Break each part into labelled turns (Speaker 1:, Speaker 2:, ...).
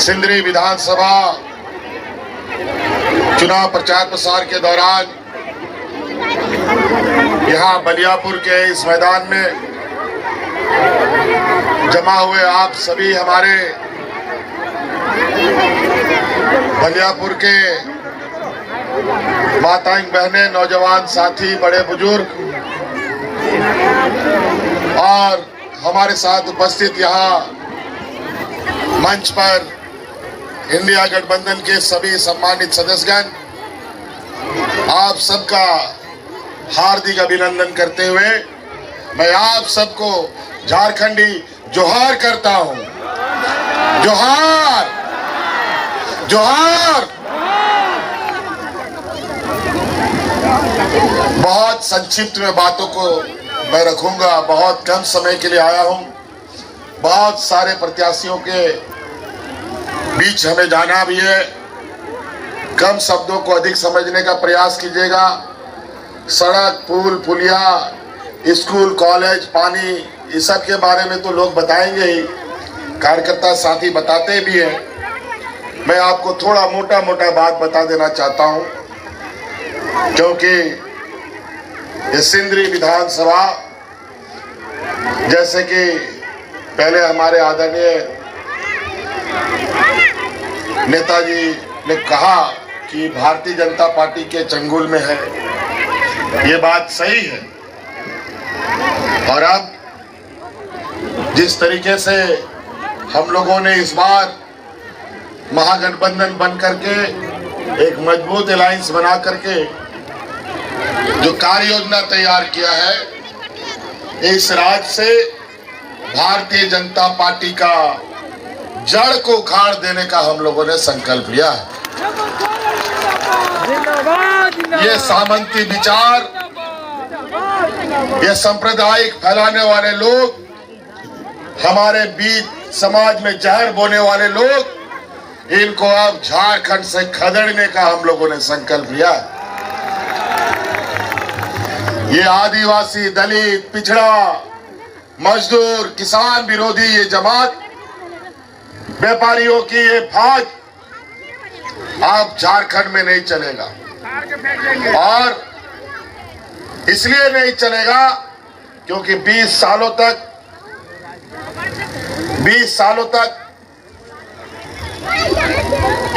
Speaker 1: सिंदरी विधानसभा चुनाव प्रचार प्रसार के दौरान यहाँ बलियापुर के इस मैदान में जमा हुए आप सभी हमारे बलियापुर के माताएं, बहनें, नौजवान साथी, बड़े बुजुर्ग और हमारे साथ उपस्थित यहाँ मंच पर इंडिया गठबंधन के सभी सम्मानित सदस्यगण, आप सबका हार्दिक अभिनंदन करते हुए मैं आप सबको झारखंडी जोहार करता हूं। जोहार जोहार। बहुत संक्षिप्त में बातों को मैं रखूंगा, बहुत कम समय के लिए आया हूं। बहुत सारे प्रत्याशियों के बीच हमें जाना भी है। कम शब्दों को अधिक समझने का प्रयास कीजिएगा। सड़क, पुल, पुलिया, स्कूल, कॉलेज, पानी, इस सब के बारे में तो लोग बताएंगे ही, कार्यकर्ता साथी बताते भी हैं। मैं आपको थोड़ा मोटा मोटा बात बता देना चाहता हूं, क्योंकि ये सिंदरी विधानसभा, जैसे कि पहले हमारे आदरणीय नेताजी ने कहा कि भारतीय जनता पार्टी के चंगुल में है, ये बात सही है। और अब जिस तरीके से हम लोगों ने इस बार महागठबंधन बन करके एक मजबूत अलायंस बना करके जो कार्य योजना तैयार किया है, इस राज्य से भारतीय जनता पार्टी का जड़ को उखाड़ देने का हम लोगों ने संकल्प लिया है। ये सामंती विचार, ये सांप्रदायिक फैलाने वाले लोग, हमारे बीच समाज में जहर बोने वाले लोग, इनको अब झारखंड से खदेड़ने का हम लोगों ने संकल्प लिया है। ये आदिवासी, दलित, पिछड़ा, मजदूर, किसान विरोधी ये जमात, व्यापारियों की ये फौज अब झारखंड में नहीं चलेगा। और इसलिए नहीं चलेगा क्योंकि 20 सालों तक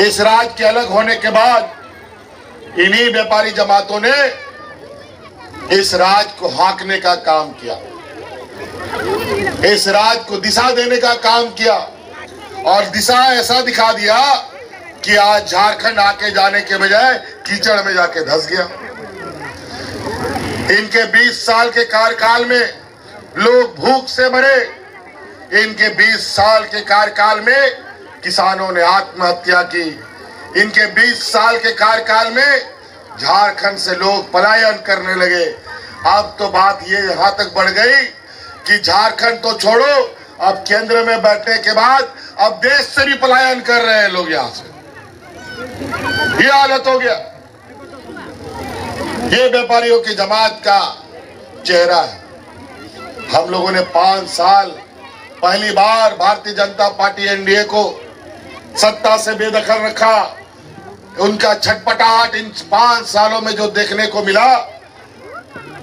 Speaker 1: इस राज्य के अलग होने के बाद इन्हीं व्यापारी जमातों ने इस राज्य को हाँकने का काम किया, इस राज्य को दिशा देने का काम किया, और दिशा ऐसा दिखा दिया कि आज झारखंड आके जाने के बजाय कीचड़ में जाके धंस गया। इनके 20 साल के कार्यकाल में लोग भूख से मरे। इनके 20 साल के कार्यकाल में किसानों ने आत्महत्या की। इनके 20 साल के कार्यकाल में झारखंड से लोग पलायन करने लगे। अब तो बात ये यहाँ तक बढ़ गई कि झारखंड तो छोड़ो, अब केंद्र में बैठने के बाद अब देश से भी पलायन कर रहे हैं लोग यहाँ से। ये हालत हो गया। ये व्यापारियों की जमात का चेहरा है। हम लोगों ने 5 साल पहली बार भारतीय जनता पार्टी एनडीए को सत्ता से बेदखल रखा। उनका छटपटाहट इन 5 सालों में जो देखने को मिला,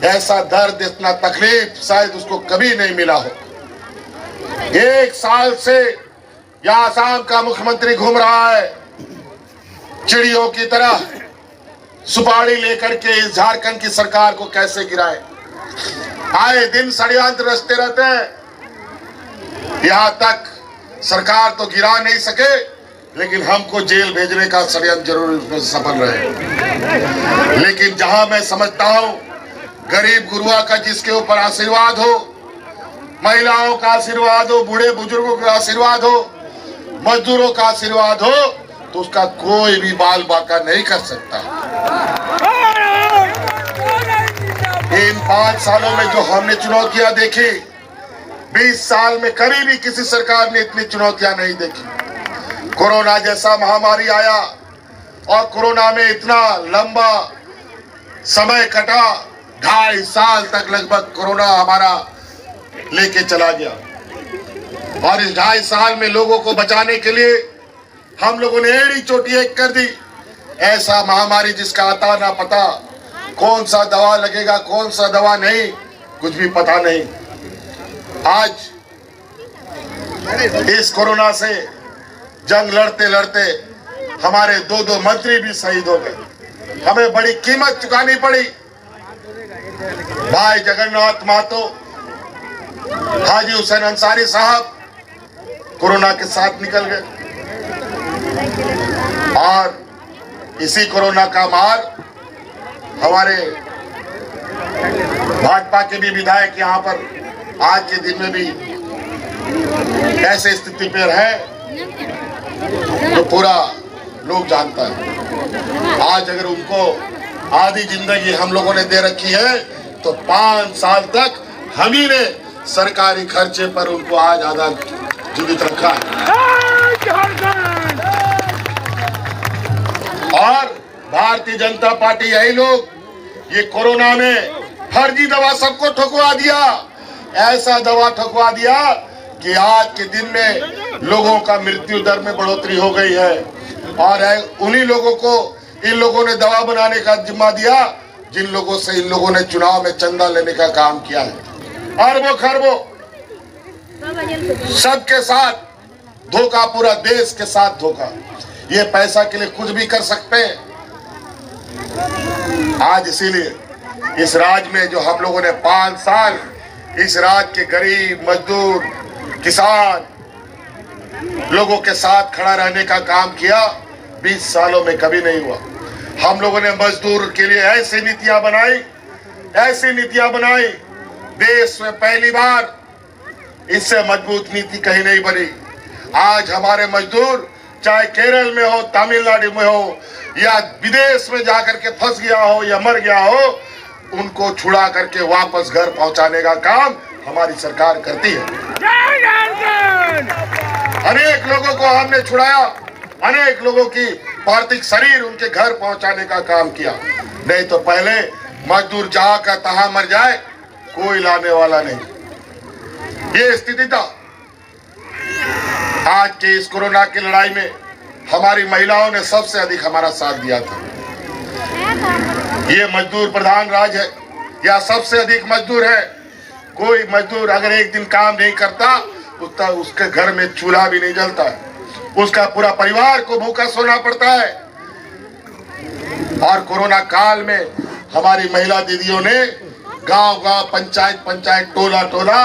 Speaker 1: ऐसा दर्द, इतना तकलीफ शायद उसको कभी नहीं मिला हो। 1 साल से यहाँ आसाम का मुख्यमंत्री घूम रहा है, चिड़ियों की तरह सुपारी लेकर के इस झारखंड की सरकार को कैसे गिराए। आए दिन षड्यंत्र रचते रहते हैं। यहाँ तक सरकार तो गिरा नहीं सके, लेकिन हमको जेल भेजने का षड्यंत्र जरूर उसमें सफल रहे। लेकिन जहां मैं समझता हूं, गरीब गुरुआ का जिसके ऊपर आशीर्वाद हो, महिलाओं का आशीर्वाद हो, बूढ़े बुजुर्गों का आशीर्वाद हो, मजदूरों का आशीर्वाद हो, तो उसका कोई भी बाल बाका नहीं कर सकता। इन 5 सालों में जो हमने चुनौतियां देखी, 20 साल में कभी भी किसी सरकार ने इतनी चुनौतियां नहीं देखी। कोरोना जैसा महामारी आया और कोरोना में इतना लंबा समय कटा, 2.5 साल तक लगभग कोरोना हमारा लेके चला गया। और इस 2.5 साल में लोगों को बचाने के लिए हम लोगों ने एड़ी चोटी एक कर दी। ऐसा महामारी जिसका आता ना पता, कौन सा दवा लगेगा कौन सा दवा नहीं, कुछ भी पता नहीं। आज इस कोरोना से जंग लड़ते लड़ते हमारे दो मंत्री भी शहीद हो गए। हमें बड़ी कीमत चुकानी पड़ी। भाई जगन्नाथ महतो, हाजी हुसैन अंसारी साहब कोरोना के साथ निकल गए और इसी कोरोना का मार हमारे भाजपा के भी विधायक यहाँ पर आज के दिन में भी ऐसे स्थिति पर है तो पूरा लोग जानता है। आज अगर उनको आधी जिंदगी हम लोगों ने दे रखी है तो 5 साल तक हम ही ने सरकारी खर्चे पर उनको आज आधा जीवित रखा है। और भारतीय जनता पार्टी यही लोग ये कोरोना में फर्जी दवा सबको ठुकवा दिया। ऐसा दवा ठुकवा दिया कि आज के दिन में लोगों का मृत्यु दर में बढ़ोतरी हो गई है। और उन्हीं लोगों को इन लोगों ने दवा बनाने का जिम्मा दिया जिन लोगों से इन लोगों ने चुनाव में चंदा लेने का काम किया है। अरबों खरबों सबके साथ धोखा, पूरा देश के साथ धोखा। ये पैसा के लिए कुछ भी कर सकते हैं। आज इसीलिए इस राज्य में जो हम लोगों ने 5 साल इस राज्य के गरीब, मजदूर, किसान लोगों के साथ खड़ा रहने का काम किया, 20 सालों में कभी नहीं हुआ। हम लोगों ने मजदूर के लिए ऐसी नीतियां बनाई, देश में पहली बार इससे मजबूत नीति कहीं नहीं बनी। आज हमारे मजदूर चाहे केरल में हो, तमिलनाडु में हो या विदेश में जाकर के फंस गया हो या मर गया हो, उनको छुड़ा करके वापस घर पहुंचाने का काम हमारी सरकार करती है। अनेक लोगों को हमने छुड़ाया, अनेक लोगों की पार्थिव शरीर उनके घर पहुंचाने का काम किया। नहीं तो पहले मजदूर जहां का तहां मर जाए, कोई लाने वाला नहीं। ये स्थिति था। आज के इस कोरोना की लड़ाई में हमारी महिलाओं ने सबसे अधिक हमारा साथ दिया था। ये मजदूर प्रधान राज्य है, या सबसे अधिक मजदूर है। कोई मजदूर अगर एक दिन काम नहीं करता, उसके घर में चूल्हा भी नहीं जलता है, उसका पूरा परिवार को भूखा सोना पड़ता है। और कोरोना काल में हमारी महिला दीदियों ने गांव-गांव, पंचायत, टोला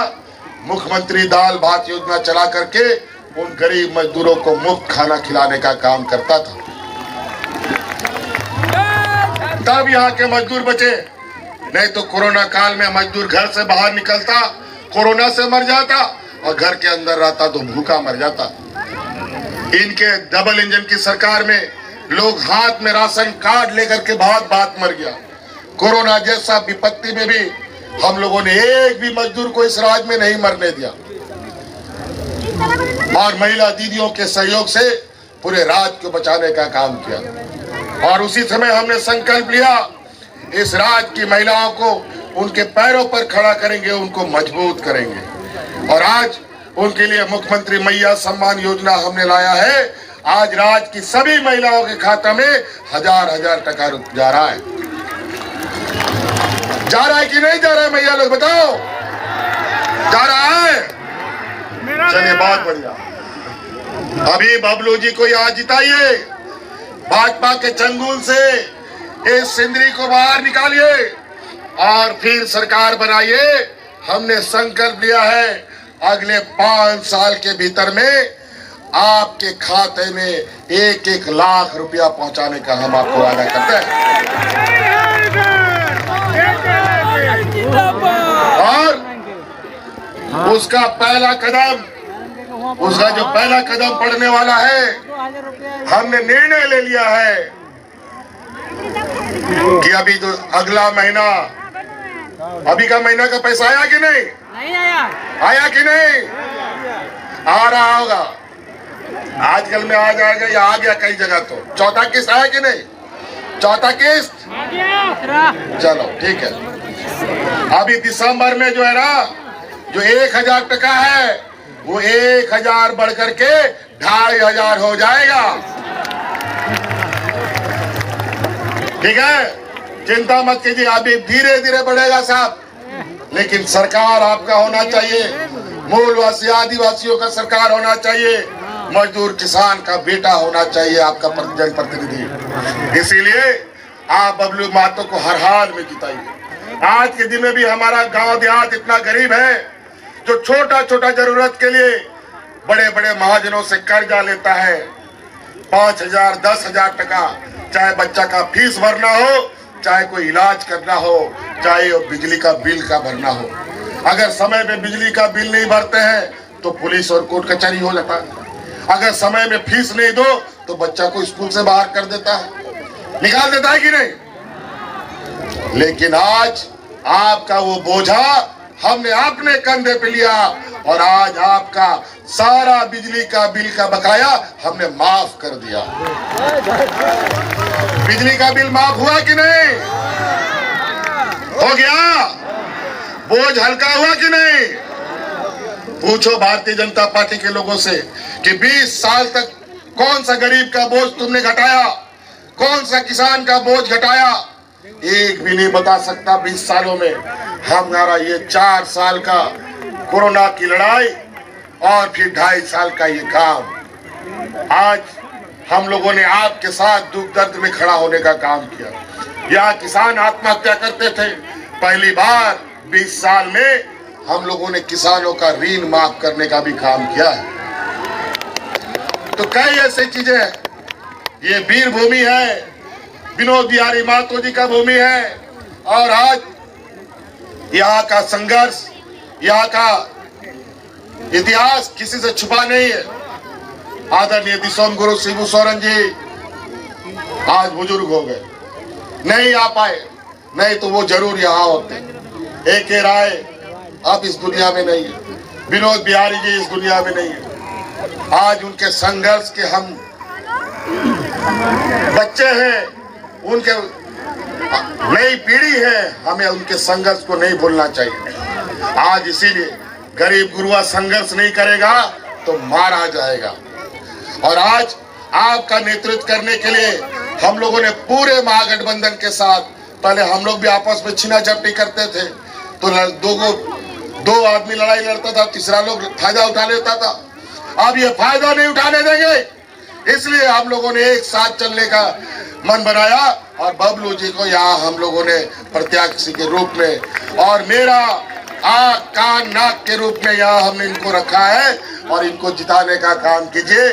Speaker 1: मुख्यमंत्री दाल भात योजना चला करके उन गरीब मजदूरों को मुफ्त खाना खिलाने का काम करता था। तब यहाँ के मजदूर बचे। नहीं तो कोरोना काल में मजदूर घर से बाहर निकलता, कोरोना से मर जाता, और घर के अंदर रहता तो भूखा मर जाता। इनके डबल इंजन की सरकार में लोग हाथ में राशन कार्ड लेकर के बात मर गया। कोरोना जैसा विपत्ति में भी हम लोगों ने एक भी मजदूर को इस राज्य में नहीं मरने दिया। और महिला दीदियों के सहयोग से पूरे राज्य को बचाने का काम किया। और उसी समय हमने संकल्प लिया, इस राज्य की महिलाओं को उनके पैरों पर खड़ा करेंगे, उनको मजबूत करेंगे। और आज उनके लिए मुख्यमंत्री मैया सम्मान योजना हमने लाया है। आज राज्य की सभी महिलाओं के खाता में 1000 टका जा रहा है। जा रहा है कि नहीं जा रहा है मैया लोग बताओ? जा रहा है? चलिए बहुत बढ़िया। अभी बबलू जी को यहाँ जिताइए, भाजपा के चंगुल से इस सिंदरी को बाहर निकालिए और फिर सरकार बनाइए। हमने संकल्प लिया है अगले 5 साल के भीतर में आपके खाते में 1-1 लाख रुपया पहुंचाने का हम आपको वादा करते हैं। और उसका जो पहला कदम पड़ने वाला है, हमने निर्णय ले लिया है कि अभी तो अगला महीना, अभी का महीना का पैसा आया कि नहीं? नहीं आया कि नहीं? आ रहा होगा, आजकल में आ जाएगा या आ गया कई जगह। तो चौथा किस्त आया कि नहीं? चौथा किस्त चलो ठीक है। अभी दिसंबर में जो है ना, जो 1000 टका है वो 1000 बढ़ करके 2500 हो जाएगा। ठीक है, चिंता मत कीजिए, अभी धीरे धीरे बढ़ेगा साहब, लेकिन सरकार आपका होना चाहिए, मूलवासी आदिवासियों का सरकार होना चाहिए, मजदूर किसान का बेटा होना चाहिए आपका जनप्रतिनिधि। इसीलिए आप बबलू महतो को हर हाल में जिताइए। आज के दिन में भी हमारा गांव देहात इतना गरीब है जो छोटा छोटा जरूरत के लिए बड़े बड़े महाजनों से कर्जा लेता है, 5,000 10,000 टका, चाहे बच्चा का फीस भरना हो, चाहे कोई इलाज करना हो, चाहे वो बिजली का बिल का भरना हो। अगर समय में बिजली का बिल नहीं भरते हैं तो पुलिस और कोर्ट कचहरी हो जाता है। अगर समय में फीस नहीं दो तो बच्चा को स्कूल से बाहर कर देता है, निकाल देता है कि नहीं। लेकिन आज आपका वो बोझा हमने अपने कंधे पे लिया और आज आपका सारा बिजली का बिल का बकाया हमने माफ कर दिया। बिजली का बिल माफ हुआ कि नहीं? हो गया? बोझ हल्का हुआ कि नहीं? पूछो भारतीय जनता पार्टी के लोगों से कि 20 साल तक कौन सा गरीब का बोझ तुमने घटाया, कौन सा किसान का बोझ घटाया? एक भी नहीं बता सकता। 20 सालों में हमारा ये 4 साल का कोरोना की लड़ाई और फिर 2.5 साल का ये काम, आज हम लोगों ने आपके साथ दुख दर्द में खड़ा होने का काम किया। यहाँ किसान आत्महत्या करते थे, पहली बार 20 साल में हम लोगों ने किसानों का ऋण माफ करने का भी काम किया है। तो कई ऐसी चीजें हैं। ये वीर भूमि है, विनोद बिहारी महतो जी का भूमि है, और आज यहाँ का संघर्ष, यहाँ का इतिहास किसी से छुपा नहीं है। आदरणीय दिसोम गुरु शिबू सोरेन जी आज बुजुर्ग हो गए, नहीं आ पाए, नहीं तो वो जरूर यहाँ होते। AK राय अब इस दुनिया में नहीं है, विनोद बिहारी जी इस दुनिया में नहीं है। आज उनके संघर्ष के हम बच्चे हैं, उनके नई पीढ़ी है, हमें उनके संघर्ष को नहीं भूलना चाहिए। आज इसीलिए गरीब गुरुआ संघर्ष नहीं करेगा तो मारा जाएगा। और आज आपका नेतृत्व करने के लिए हम लोगों ने पूरे महागठबंधन के साथ, पहले हम लोग भी आपस में छीना झपटी करते थे तो दो आदमी लड़ाई लड़ता था, तीसरा लोग फायदा उठा लेता था। अब ये फायदा नहीं उठाने देंगे, इसलिए हम लोगों ने एक साथ चलने का मन बनाया और बबलू जी को यहाँ हम लोगों ने प्रत्याशी के रूप में और मेरा आँख कान नाक के रूप में यहाँ हमने इनको रखा है और इनको जिताने का काम कीजिए।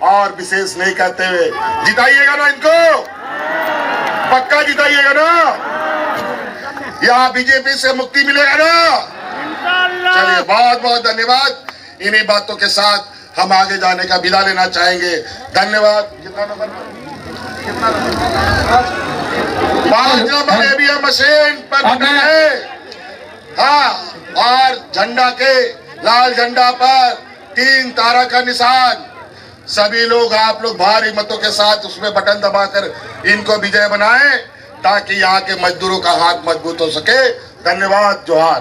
Speaker 1: और विशेष नहीं कहते हुए जिताइएगा ना इनको, पक्का जिताइएगा ना, यहाँ बीजेपी से मुक्ति मिलेगा ना। चलिए, बहुत बहुत धन्यवाद। इन्हीं बातों के साथ हम आगे जाने का विदा लेना चाहेंगे। धन्यवाद। कितना नंबर? 5 नंबर EVM मशीन पर है। हाँ, और झंडा के लाल झंडा पर 3 तारा का निशान। सभी लोग, आप लोग भारी मतों के साथ उसमें बटन दबाकर इनको विजय बनाएं ताकि यहाँ के मजदूरों का हाथ मजबूत हो सके। धन्यवाद। जोहार।